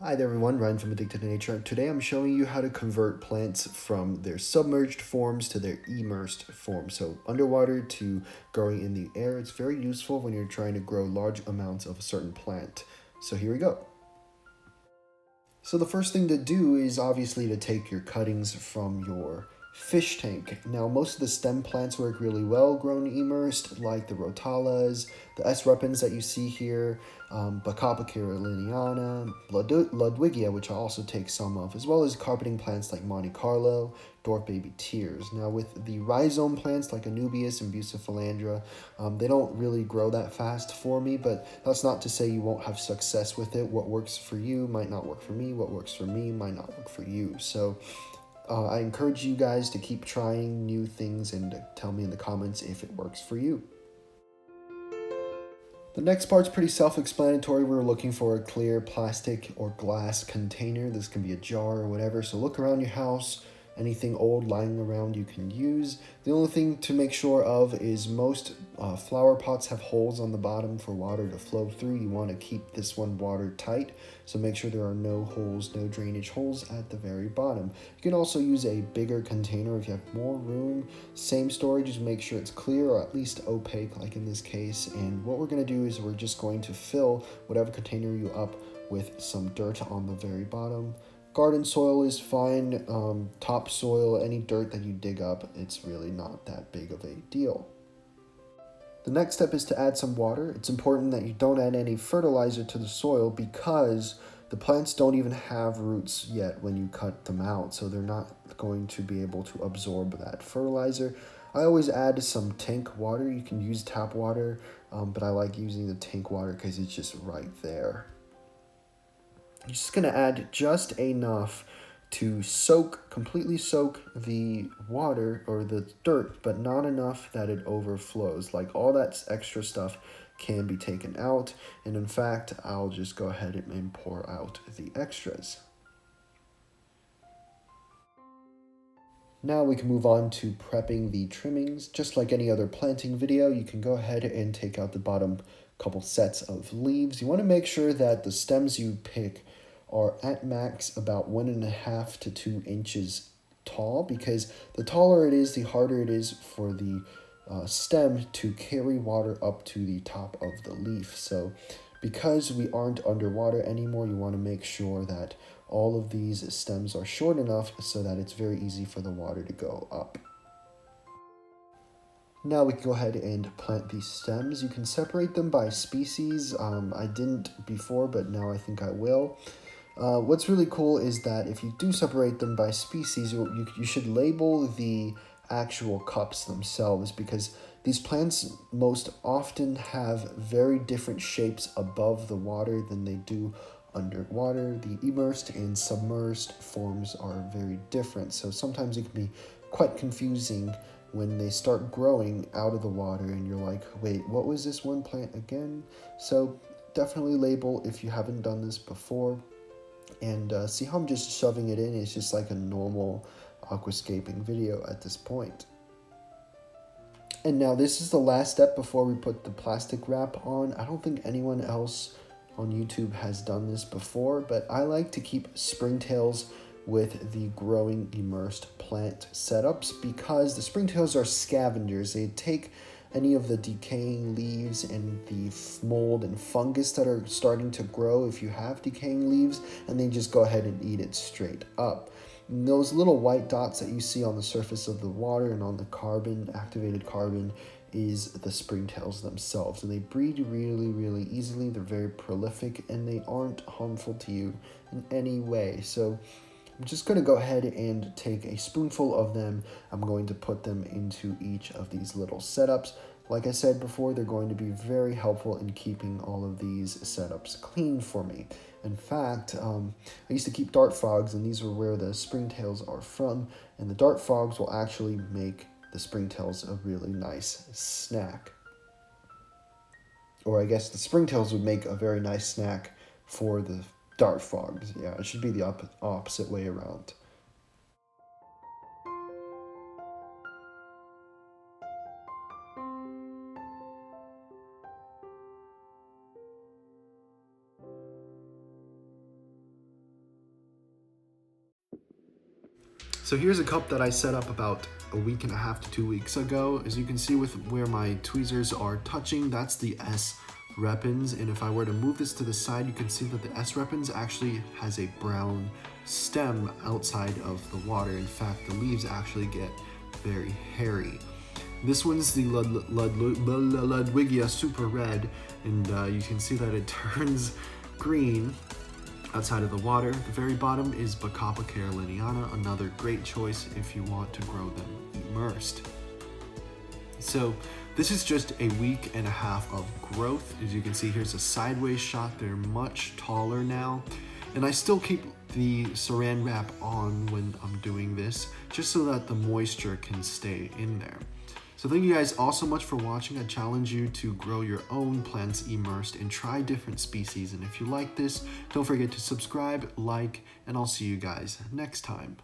Hi there everyone, Ryan from Addicted to Nature. Today I'm showing you how to convert plants from their submerged forms to their immersed forms. So underwater to growing in the air. It's very useful when you're trying to grow large amounts of a certain plant. So here we go. So the first thing to do is obviously to take your cuttings from your fish tank. Now most of the stem plants work really well grown immersed, like the Rotalas, the S. repens that you see here, Bacopa caroliniana, Ludwigia, which I also take some of, as well as carpeting plants like Monte Carlo, dwarf baby tears. Now with the rhizome plants like Anubias and Bucephalandra, they don't really grow that fast for me, but that's not to say you won't have success with it. What works for you might not work for me. What works for me might not work for you. So I encourage you guys to keep trying new things and tell me in the comments if it works for you. The next part's pretty self-explanatory. We're looking for a clear plastic or glass container. This can be a jar or whatever. So look around your house. Anything old lying around you can use. The only thing to make sure of is most flower pots have holes on the bottom for water to flow through. You want to keep this one watertight, so make sure there are no holes, no drainage holes at the very bottom. You can also use a bigger container if you have more room. Same story, just make sure it's clear or at least opaque like in this case. And what we're going to do is we're just going to fill whatever container you up with some dirt on the very bottom. Garden soil is fine, topsoil, any dirt that you dig up, it's really not that big of a deal. The next step is to add some water. It's important that you don't add any fertilizer to the soil because the plants don't even have roots yet when you cut them out, so they're not going to be able to absorb that fertilizer. I always add some tank water. You can use tap water, but I like using the tank water because it's just right there. I'm just going to add just enough to completely soak the water or the dirt, but not enough that it overflows. Like all that extra stuff can be taken out. And in fact, I'll just go ahead and pour out the extras. Now we can move on to prepping the trimmings. Just like any other planting video, you can go ahead and take out the bottom couple sets of leaves. You want to make sure that the stems you pick are at max about 1.5 to 2 inches tall, because the taller it is, the harder it is for the stem to carry water up to the top of the leaf. So because we aren't underwater anymore, you want to make sure that all of these stems are short enough so that it's very easy for the water to go up. Now we can go ahead and plant these stems. You can separate them by species. I didn't before, but now I think I will. What's really cool is that if you do separate them by species, you should label the actual cups themselves, because these plants most often have very different shapes above the water than they do underwater. The immersed and submerged forms are very different, so sometimes it can be quite confusing when they start growing out of the water and you're like, wait, what was this one plant again? So definitely label if you haven't done this before. And see how I'm just shoving it in? It's just like a normal aquascaping video at this point. And now this is the last step before we put the plastic wrap on. I don't think anyone else on YouTube has done this before, but I like to keep springtails with the growing immersed plant setups because the springtails are scavengers. They take any of the decaying leaves and the mold and fungus that are starting to grow if you have decaying leaves, and they just go ahead and eat it straight up. And those little white dots that you see on the surface of the water and on the carbon, activated carbon, is the springtails themselves, and they breed really, really easily. They're very prolific and they aren't harmful to you in any way. So I'm just going to go ahead and take a spoonful of them. I'm going to put them into each of these little setups. Like I said before, they're going to be very helpful in keeping all of these setups clean for me. In fact, I used to keep dart frogs, and these are where the springtails are from, and the dart frogs will actually make the springtails a really nice snack. Or I guess the springtails would make a very nice snack for the dart frogs. Yeah, it should be the opposite way around. So here's a cup that I set up about a week and a half to 2 weeks ago. As you can see with where my tweezers are touching, that's the S repens. And if I were to move this to the side, you can see that the S repens actually has a brown stem outside of the water. In fact, the leaves actually get very hairy. This one's the Ludwigia Super Red, and you can see that it turns green outside of the water. The very bottom is Bacopa caroliniana, another great choice if you want to grow them immersed. So this is just a week and a half of growth. As you can see, here's a sideways shot. They're much taller now. And I still keep the saran wrap on when I'm doing this, just so that the moisture can stay in there. So thank you guys all so much for watching. I challenge you to grow your own plants immersed and try different species. And if you like this, don't forget to subscribe, like, and I'll see you guys next time.